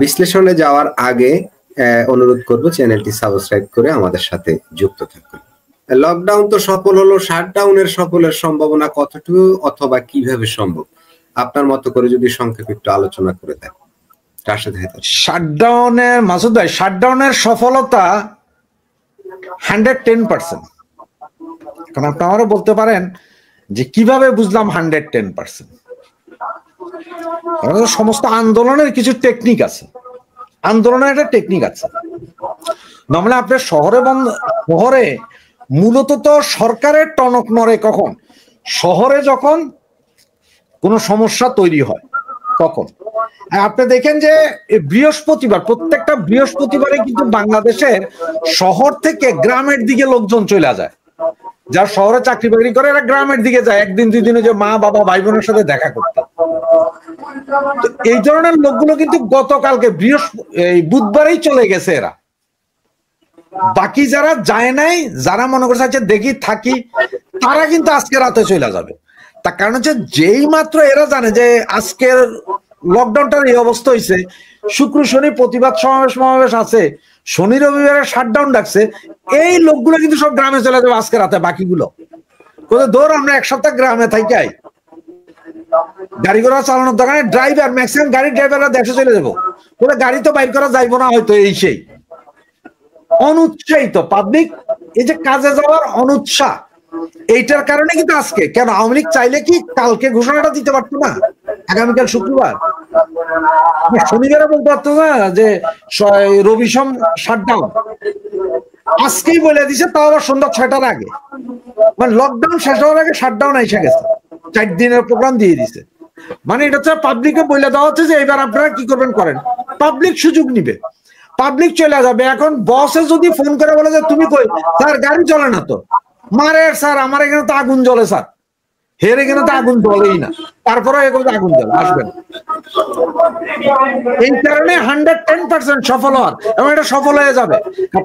বিশ্লেষণে যাওয়ার আগে অনুরোধ করব চ্যানেলটি সাবস্ক্রাইব করে আমাদের সাথে যুক্ত থাকুন। লকডাউন তো সফল হলো, শাটডাউনের সফলের সম্ভাবনা কতটুকু অথবা কিভাবে সম্ভব, আপনার মতো করে যদি সংক্ষেপে একটু আলোচনা করে দেন। শাটডাউনের মাসুদ ভাই, শাটডাউনের সফলতা 110%। এখন আপনি আমারও বলতে পারেন যে কিভাবে বুঝলাম 110%। সমস্ত আন্দোলনের কিছু টেকনিক আছে, আন্দোলনের একটা টেকনিক আছে। নর্মালি আপনার শহরে মূলত তো সরকারের টনক নড়ে কখন? শহরে যখন কোনো সমস্যা তৈরি হয় তখন। আপনি দেখেন যে বৃহস্পতিবার, প্রত্যেকটা বৃহস্পতিবারে কিন্তু বাংলাদেশের শহর থেকে গ্রামের দিকে লোকজন চলে যায়। যারা শহরে চাকরি বাকরি করে এরা গ্রামের দিকে যায় একদিন দুই দিনে, যে মা বাবা ভাই বোনের সাথে দেখা করতে। তো এই ধরনের লোকগুলো কিন্তু গতকালকে বুধবারেই চলে গেছে এরা। বাকি যারা যায় নাই, যারা মনে করছে আচ্ছা দেখি থাকি, তারা কিন্তু আজকে রাতে চলে যাবে। তার কারণ হচ্ছে যেই মাত্র এরা জানে যে আজকের লকডাউনটার এই অবস্থা হয়েছে, শুক্র শনি প্রতিবাদ সমাবেশ আছে, শনি রবিবারে শাটডাউন ডাকছে, এই লোকগুলো কিন্তু সব গ্রামে চলে যাবে আজকে রাতে। বাকিগুলো দৌড় আমরা এক সপ্তাহ গ্রামে থাকি, গাড়ি ঘোড়া চালানোর দোকানে ড্রাইভার, ম্যাক্সিমাম গাড়ির ড্রাইভাররা দেশে চলে যাবো, গাড়ি তো বাইর করা যাইবো না হয়তো। এই সেই অনুৎসাহিত পাবলিক, এই যে কাজে যাওয়ার অনুৎসাহ, এইটার কারণে কিন্তু আজকে কেন আওয়ামী লীগ চাইলে কি কালকে ঘোষণাটা দিতে পারতো না? আগামীকাল শুক্রবার, শনিবারে বলতে পারতো না যে রবি সোম শাটডাউন, আজকেই বলে দিছে, তাও আবার সন্ধ্যা 6টার আগে। মানে লকডাউন শেষ হওয়ার আগে শাটডাউন এসে গেছে, 4 দিনের প্রোগ্রাম দিয়ে দিছে। মানে এটা হচ্ছে পাবলিককে বলে দেওয়া হচ্ছে যে এবার আপনারা কি করবেন করেন। পাবলিক সুযোগ নিবে, পাবলিক চলে যাবে। এখন বসে যদি ফোন করে বলে যে তুমি কই, স্যার গাড়ি চলে না তো, মারে স্যার আমার এখানে তো আগুন জ্বলে, স্যার হের এখানে তো আগুন জ্বলেই না, তারপরে আগুন জ্বলে আসবেন। এই কারণে 110% সফল হওয়ার, এবং এটা সফল হয়ে যাবে।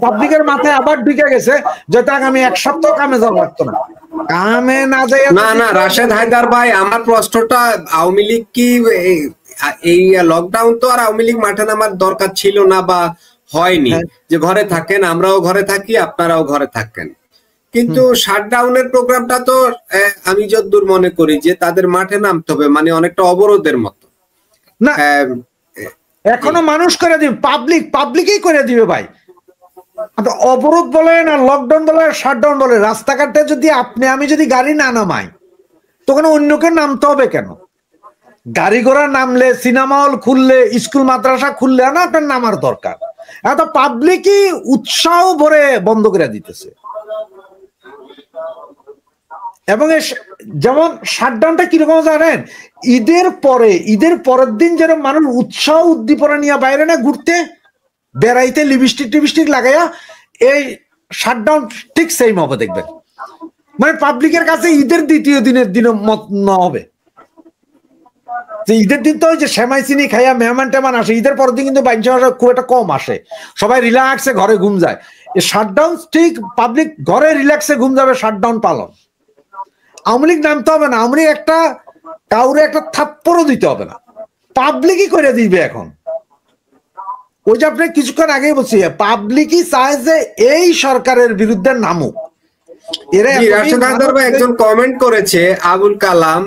পাবলিকের মাথায় আবার ঢুকে গেছে যে আগামী 1 সপ্তাহ কামে যাওয়া লাগতো না, কামে না যাই না রাশেদ হায়দার ভাই, আমার প্রশ্নটা আওয়ামী লীগ কি এই লকডাউন তো আর আওয়ামী লীগ মাঠে নামার দরকার ছিল না বা হয়নি, যে ঘরে থাকেন, আমরাও ঘরে থাকি, আপনারাও ঘরে থাকেন, কিন্তু শাটডাউনের প্রোগ্রামটা তো আমি যতদূর মনে করি যে তাদের মাঠে নামতে হবে, মানে অনেকটা অবরোধের মতো না। এখনো মানুষ করে দিবে, পাবলিকই করে দিবে ভাই। অবরোধ বলেন আর লকডাউন বলে শাটডাউন বলে, রাস্তাঘাটে যদি আমি যদি গাড়ি না নামাই তখন অন্যকে নামতে হবে কেন? গাড়ি ঘোড়া নামলে, সিনেমা হল খুললে, স্কুল মাদ্রাসা খুললে না আপনার নামার দরকার। এত পাবলিকই উৎসাহ ভরে বন্ধ করে দিতেছে। এবং যেমন শাটডাউনটা কিরকম জানেন, ঈদের পরের দিন যেন মানুষ উৎসাহ উদ্দীপনা নিয়ে বাইরে না ঘুরতে বেড়াইতে, লিপস্টিক লাগাইয়া, এই শাটডাউন ঠিক সেম হবে দেখবেন। মানে পাবলিকের কাছে ঈদের দ্বিতীয় দিনের দিন মত না হবে। ঈদের দিন তো ওই যে সেমাই চিনি খাইয়া মেহমান টেমান আসে, ঈদের পরের দিন কিন্তু বাইঞ্চা খুব একটা কম আসে, সবাই রিল্যাক্সে ঘরে ঘুম যায়। শাটডাউন ঠিক পাবলিক ঘরে রিল্যাক্সে ঘুম যাবে, শাটডাউন পালন। আওয়ামী লীগ নামতে হবে না, আওয়ামী লীগ কাউরে একটা থাপ্পড়ও দিতে হবে না, পাবলিকই করে দিবে। এখন ওই যে আপনি কিছুক্ষণ আগেই বলছি, পাবলিকই চায় যে এই সরকারের বিরুদ্ধে নামুক। একজন কমেন্ট করেছে, আবুল কালাম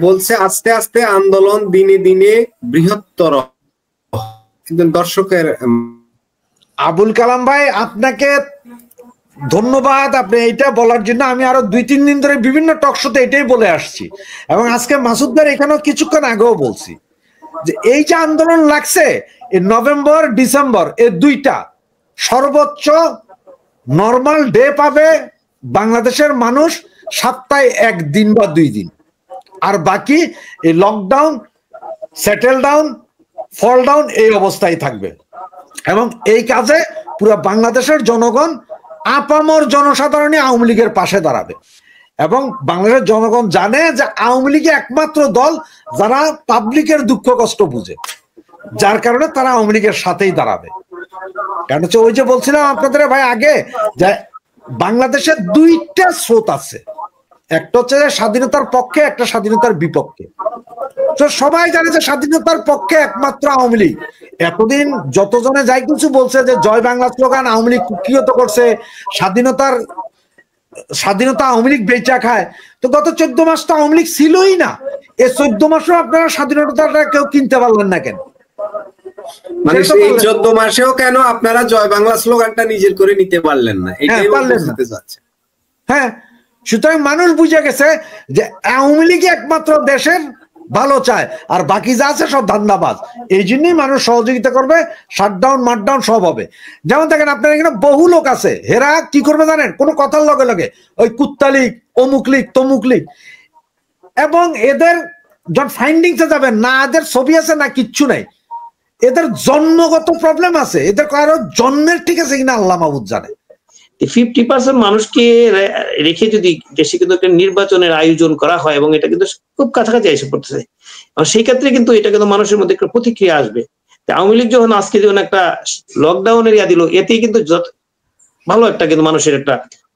বলছে আস্তে আস্তে আন্দোলন দিনে দিনে বৃহত্তর। দর্শকের আবুল কালাম ভাই আপনাকে ধন্যবাদ আপনি এইটা বলার জন্য। আমি আরো 2-3 দিন ধরে বিভিন্ন টক শোতে এটাই বলে আসছি, এবং আজকে মাসুদ ভাই এখানেও কিছুক্ষণ আগেও বলছি যে এই যে আন্দোলন লাগছে, এই নভেম্বর ডিসেম্বর এই দুইটা সর্বোচ্চ নর্মাল ডে পাবে বাংলাদেশের মানুষ সপ্তাহে 1 দিন বা 2 দিন, আর বাকি এই lockdown, settle down, fall down এই অবস্থায় থাকবে। এবং এই কাজে পুরো বাংলাদেশের জনগণ, আপামর জনসাধারণই আওয়ামী লীগের পাশে দাঁড়াবে। এবং বাংলাদেশের জনগণ জানে যে আওয়ামী লীগ একমাত্র দল যারা পাবলিকের দুঃখ কষ্ট বুঝে, যার কারণে তারা আওয়ামী লীগের সাথেই দাঁড়াবে। কারণ হচ্ছে ওই যে বলছিলাম আপনাদের ভাই আগে, যে বাংলাদেশের 2টা স্রোত আছে, একটা হচ্ছে স্বাধীনতার পক্ষে, একটা স্বাধীনতার বিপক্ষে। তো সবাই জানে যে স্বাধীনতার পক্ষে একমাত্র আওয়ামী লীগ, এতদিন যতজনে যাই কিছু বলছে যে জয় বাংলা স্লোগান আওয়ামী লীগ কুক্ষিগত করছে, স্বাধীনতা আওয়ামী লীগ বেচা খায়, তো গত 14 মাস তো আওয়ামী লীগ ছিলই না। এই 14 মাসও আপনারা স্বাধীনতাটা কেউ কিনতে পারলেন না কেন? মানে এই 14 মাসেও কেন আপনারা জয় বাংলা স্লোগানটা নিজের করে নিতে পারলেন না? এটাই বলতে চাচ্ছে। হ্যাঁ, সুতরাং মানুষ বুঝে গেছে যে আওয়ামী লীগ একমাত্র দেশের ভালো চায়, আর বাকি যা আছে সব ধান্দাবাজ। এই জন্যই মানুষ সহযোগিতা করবে, শাটডাউন মাটডাউন সব হবে। যেমন দেখেন আপনার এখানে বহু লোক আছে, হেরা কি করবে জানেন? কোনো কথার লগে লগে ওই কুত্তা লীগ, অমুক লীগ, তমুক লীগ, এবং এদের যখন ফাইন্ডিংসে যাবেন না, এদের ছবি আছে না, কিচ্ছু নাই। এদের জন্মগত প্রবলেম আছে, এদের কারো জন্মের ঠিক আছে কিনা আল্লাহ মাহবুদ জানে। 50% মানুষকে রেখে যদি দেশে কিন্তু একটা নির্বাচনের আয়োজন করা হয়, এবং এটা কিন্তু খুব কাছাকাছি এসে পড়তেছে, সেই ক্ষেত্রে কিন্তু এটা কিন্তু মানুষের মধ্যে একটা প্রতিক্রিয়া আসবে। আওয়ামী লীগ যখন আজকে যখন একটা লকডাউনের ইয়া দিল, এতেই কিন্তু ভালো একটা কিন্তু মানুষের একটা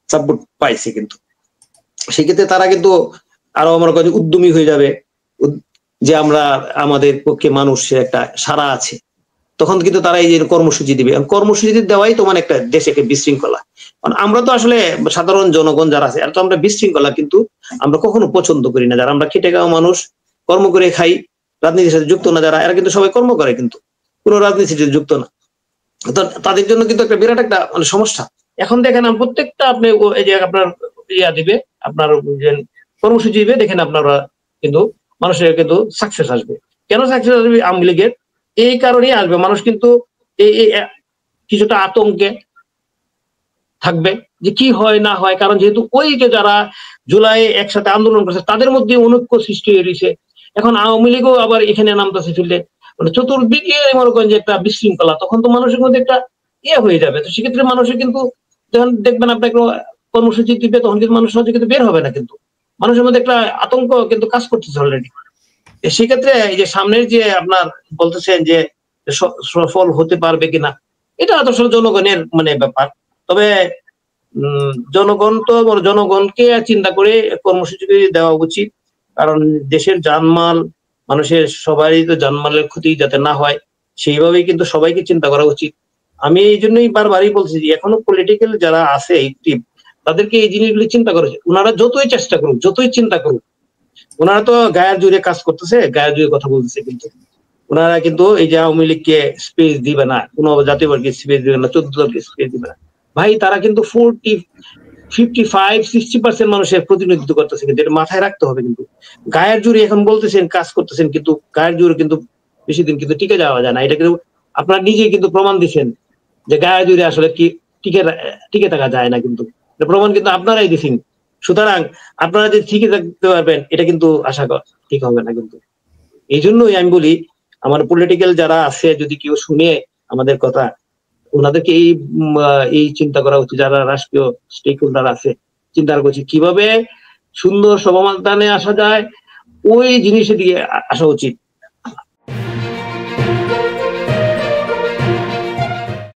সাপোর্ট পাইছে। কিন্তু সেক্ষেত্রে তারা কিন্তু আরো আমার কাছে উদ্যমী হয়ে যাবে যে আমরা আমাদের পক্ষে মানুষের একটা সাড়া আছে। তখন কিন্তু তারা এই যে কর্মসূচি দিবে, কর্মসূচি দেওয়াই তো মানে একটা দেশে একটা বিশৃঙ্খলা। আমরা তো আসলে সাধারণ জনগণ যারা আছে, আর তো আমরা বিশৃঙ্খলা কিন্তু আমরা কখনো পছন্দ করি না। যারা আমরা খেটে খাওয়া মানুষ, কর্ম করে খাই, রাজনীতির সাথে যুক্ত না যারা, এরা কিন্তু সবাই কর্ম করে, কিন্তু কোনো রাজনীতির সাথে যুক্ত না। তাদের জন্য কিন্তু একটা বিরাট একটা মানে সমস্যা। এখন দেখেন প্রত্যেকটা আপনি এই যে আপনার ইয়া দিবে, আপনার কর্মসূচি দিবে, দেখেন আপনারা কিন্তু মানুষের কিন্তু সাকসেস আসবে। কেন সাকসেস আসবে? আওয়ামী লীগের এই কারণেই আসবে। মানুষ কিন্তু এই কিছুটা আতঙ্কে থাকবে যে কি হয় না হয়, কারণ যেহেতু ওই যে যারা জুলাই একসাথে আন্দোলন করছে তাদের মধ্যে অনৈক্য সৃষ্টি হয়ে রয়েছে। এখন আওয়ামী লীগও আবার এখানে নামতেছে ফিল্ডে, মানে চতুর্দিকে মনে করেন যে একটা বিশৃঙ্খলা, তখন তো মানুষের মধ্যে একটা ইয়ে হয়ে যাবে। তো সেক্ষেত্রে মানুষের কিন্তু যখন দেখবেন আপনাকে কর্মসূচি দিবে, তখন কিন্তু মানুষ সহজে কিন্তু বের হবে না, কিন্তু মানুষের মধ্যে একটা আতঙ্ক কিন্তু কাজ করতেছে অলরেডি। সেক্ষেত্রে এই যে সামনের যে আপনার বলতেছেন যে সফল হতে পারবে কিনা, এটা আসলে জনগণের মানে ব্যাপার। তবে জনগণকে চিন্তা করে কর্মসূচি দেওয়া উচিত, কারণ দেশের জানমাল, মানুষের সবারই তো জানমালের ক্ষতি যাতে না হয়, সেইভাবেই কিন্তু সবাইকে চিন্তা করা উচিত। আমি এই জন্যই বারবারই বলছি যে এখনো পলিটিক্যাল যারা আছে অ্যাক্টিভ, তাদেরকে এই জিনিসগুলি চিন্তা করা উচিত। ওনারা যতই চেষ্টা করুক, যতই চিন্তা করুক, ওনারা তো গায়ের জোরে কাজ করতেছে, গায়ের জোরে কথা বলতেছে, কিন্তু ওনারা কিন্তু এই যে আওয়ামী লীগকে স্পেস দিবে না, কোন জাতীয় দলকে স্পেস দিবে না, 14 দলকে স্পেস দিবে না। ভাই তারা কিন্তু 55-60% মানুষের প্রতিনিধিত্ব করতেছে, কিন্তু এটা মাথায় রাখতে হবে। কিন্তু গায়ের জোরে এখন বলতেছেন, কাজ করতেছেন, কিন্তু গায়ের জোরে কিন্তু বেশি দিন কিন্তু টিকে যাওয়া যায় না। এটা কিন্তু আপনারা নিজেই কিন্তু প্রমাণ দিচ্ছেন যে গায়ের জোরে আসলে কি টিকে থাকা যায় না, কিন্তু প্রমাণ কিন্তু আপনারাই দিচ্ছেন। সুতরাং আপনারা যে ঠিকই থাকতে পারবেন, এটা কিন্তু আশা করা ঠিক হবে না। কিন্তু এই জন্যই আমি বলি, আমার পলিটিক্যাল যারা আছে, যদি কেউ শুনে আমাদের কথা, ওনাদেরকে এই চিন্তা করা উচিত, যারা রাষ্ট্রীয় স্টেক হোল্ডার আছে, চিন্তা করা উচিত কিভাবে সুন্দর সমাধানে আসা যায়, ওই জিনিসের দিকে আসা উচিত।